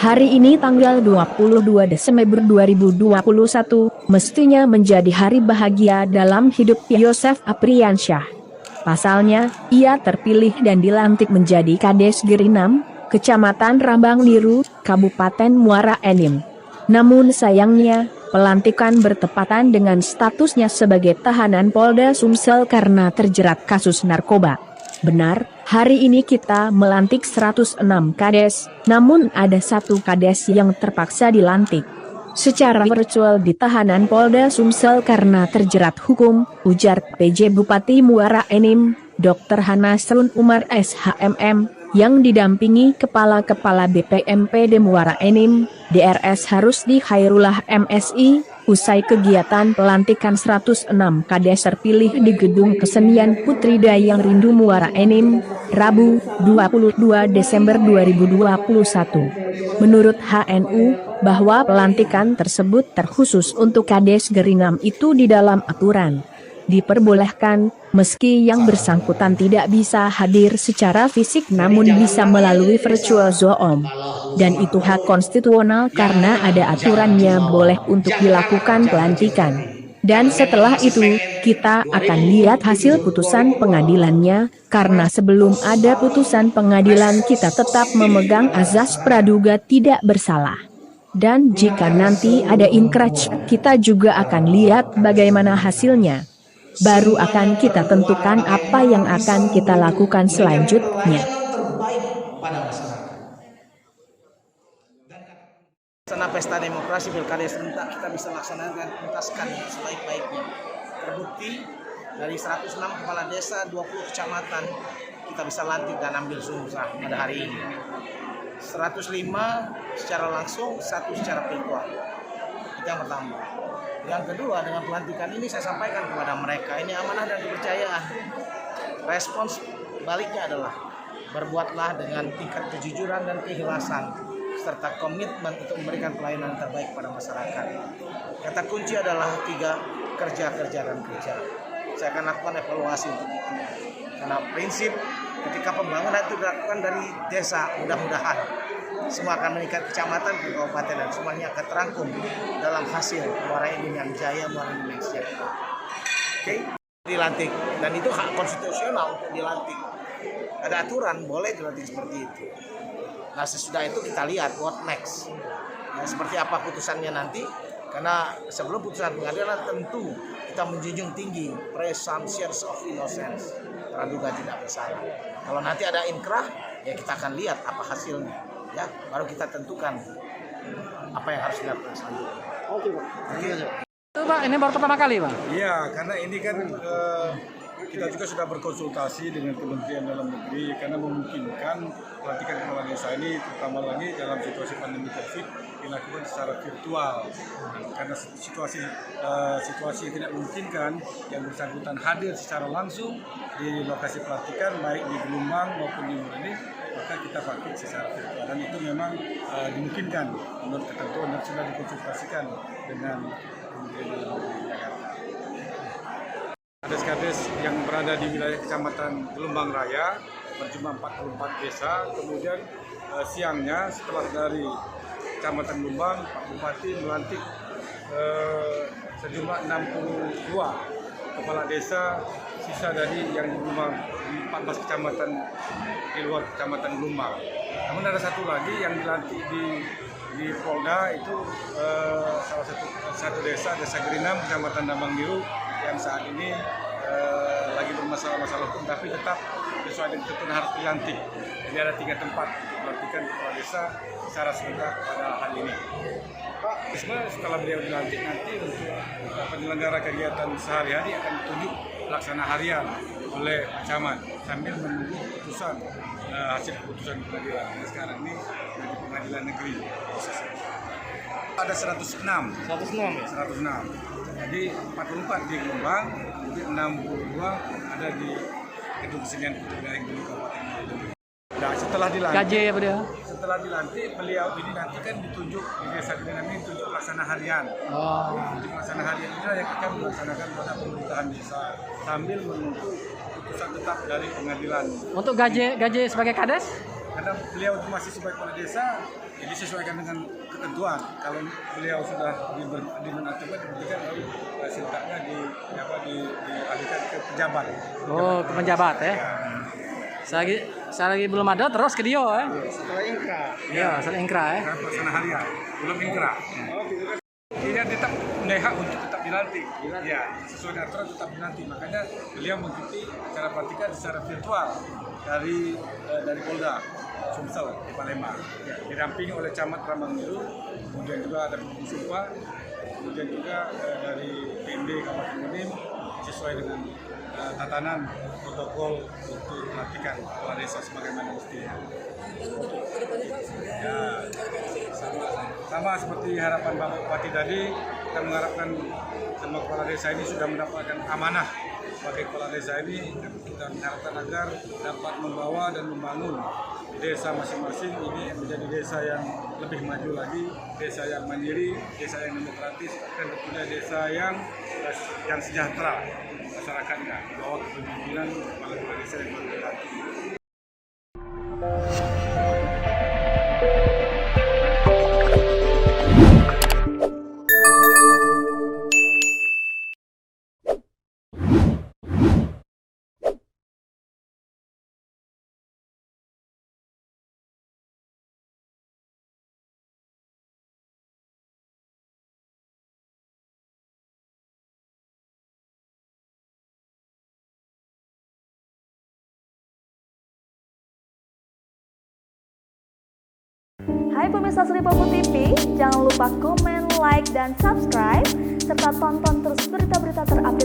Hari ini tanggal 22 Desember 2021, mestinya menjadi hari bahagia dalam hidup Yosef Apriansyah. Pasalnya, ia terpilih dan dilantik menjadi Kades Gerinam, Kecamatan Rambang Liru, Kabupaten Muara Enim. Namun sayangnya, pelantikan bertepatan dengan statusnya sebagai tahanan Polda Sumsel karena terjerat kasus narkoba. Benar, hari ini kita melantik 106 kades, namun ada satu kades yang terpaksa dilantik secara virtual di tahanan Polda Sumsel karena terjerat hukum, ujar PJ Bupati Muara Enim, Dr. Hanasrun Umar SHMM, yang didampingi Kepala-Kepala BPMPD Muara Enim, DRS Harusdi Khairullah MSI, usai kegiatan pelantikan 106 kades terpilih di Gedung Kesenian Putri Dayang Rindu Muara Enim, Rabu, 22 Desember 2021. Menurut HNU, bahwa pelantikan tersebut terkhusus untuk Kades Gerinam itu di dalam aturan. Diperbolehkan, meski yang bersangkutan tidak bisa hadir secara fisik namun bisa melalui virtual Zoom. Dan itu hak konstitusional karena ada aturannya boleh untuk dilakukan pelantikan. Dan setelah itu, kita akan lihat hasil putusan pengadilannya, karena sebelum ada putusan pengadilan kita tetap memegang azas praduga tidak bersalah. Dan jika nanti ada inkrah, kita juga akan lihat bagaimana hasilnya. Baru akan kita tentukan apa yang akan kita lakukan selanjutnya. Karena pesta demokrasi pilkada serentak kita bisa laksanakan tuntaskan sebaik-baiknya. Terbukti dari 106 kepala desa, 20 kecamatan kita bisa lantik dan ambil sumpah pada hari ini. 105 secara langsung, 1 secara virtual. Itu yang pertama. Yang kedua, dengan pelantikan ini saya sampaikan kepada mereka, ini amanah dan kepercayaan. Respons baliknya adalah berbuatlah dengan tingkat kejujuran dan keikhlasan serta komitmen untuk memberikan pelayanan terbaik pada masyarakat. Kata kunci adalah 3, kerja, dan kerja. Saya akan lakukan evaluasi untuk itu. Karena prinsip ketika pembangunan itu dilakukan dari desa, mudah-mudahan semua akan meningkat kecamatan ke kabupaten dan semuanya akan terangkum dalam hasil Muara Enim yang jaya, Muara Enim yang sejahtera. Oke, dilantik dan itu hak konstitusional untuk dilantik. Ada aturan boleh dilantik seperti itu. Nah sesudah itu kita lihat what next. Ya, seperti apa putusannya nanti. Karena sebelum putusan pengadilan tentu kita menjunjung tinggi presumption of innocence, praduga tidak bersalah. Kalau nanti ada inkrah, ya kita akan lihat apa hasilnya, ya baru kita tentukan apa yang harus dilakukan selanjutnya. Oke, Pak. Itu Pak, ini baru pertama kali Pak? Iya, karena ini kan kita juga sudah berkonsultasi dengan Kementerian Dalam Negeri karena memungkinkan pelantikan kepala desa ini terutama lagi dalam situasi pandemi COVID dilakukan secara virtual. Karena situasi yang tidak memungkinkan yang bersangkutan hadir secara langsung di lokasi pelantikan baik di Gelombang maupun di Muara Enim, maka kita pakai secara virtual dan itu memang dimungkinkan menurut ketentuan dan sudah dikonsultasikan dengan Kementerian Dalam Negeri Jakarta. Kades-kades yang berada di wilayah Kecamatan Gelombang Raya berjumlah 44 desa. Kemudian siangnya setelah dari Kecamatan Gelombang, Pak Bupati melantik sejumlah 62 kepala desa sisa dari yang di Gelombang, 14 kecamatan di luar Kecamatan Gelombang. Namun ada satu lagi yang dilantik di Polda itu salah satu desa Gerinam, Kecamatan Rambang Liru yang saat ini lagi bermasalah hukum tapi tetap sesuai dengan ketentuan harus dilantik. Jadi ada 3 tempat pelantikan kepala desa secara serentak pada hari ini. Pak, setelah beliau dilantik nanti untuk penyelenggara kegiatan sehari-hari akan ditunjuk pelaksana harian oleh camat sambil menunggu keputusan hasil keputusan pengadilan. Nah, sekarang ini di pengadilan negeri prosesnya. Ada 106 ya? 106. Jadi 44 di Gelombang, kemudian 62 ada di Gedung Kesenian Putri Dayang Rindu Kabupaten Muara Enim. Nah, setelah dilantik, beliau ini nanti kan ditunjuk di desa Gerinam ini ditunjuk pelaksana harian. Di pelaksana harian ini yang akan melaksanakan pada pemerintahan desa sambil menunggu putusan tetap dari pengadilan. Untuk gaji sebagai kades? Karena beliau masih sebagai kepala desa, Jadi sesuaikan dengan ketentuan. Kalau beliau sudah dinonaktifkan, diberikan lalu siltaknya dialihkan ke pejabat. Oh, ke pejabat ya. Saya lagi belum ada terus ke dia ya. Setelah ingkrah. Iya, setelah ingkrah ya. Pelaksana harian belum ingkrah. Dia tetap punya hak untuk tetap dilantik. Ya, sesuai dengan aturan tetap dilantik. Makanya beliau mengikuti acara pelantikan secara virtual dari Polda Sumsel di Palembang. Didampingi oleh Camat Ramangmiru, kemudian juga ada Pembunuh Sumpah, kemudian juga dari PMD Kabupaten Unim sesuai dengan tatanan protokol untuk pelantikan kepala desa sebagaimana mestinya. Ya, sama seperti harapan Bapak Bupati tadi, kita mengharapkan semua kepala desa ini sudah mendapatkan amanah sebagai kepala desa ini. Kita mengharapkan agar dapat membawa dan membangun desa masing-masing ini menjadi desa yang lebih maju lagi, desa yang mandiri, desa yang demokratis, dan tentunya desa yang sejahtera masyarakatnya di bawah kepemimpinan kepala desa yang berganti. Hai pemirsa Sri Popo TV, jangan lupa komen, like, dan subscribe, serta tonton terus berita-berita terupdate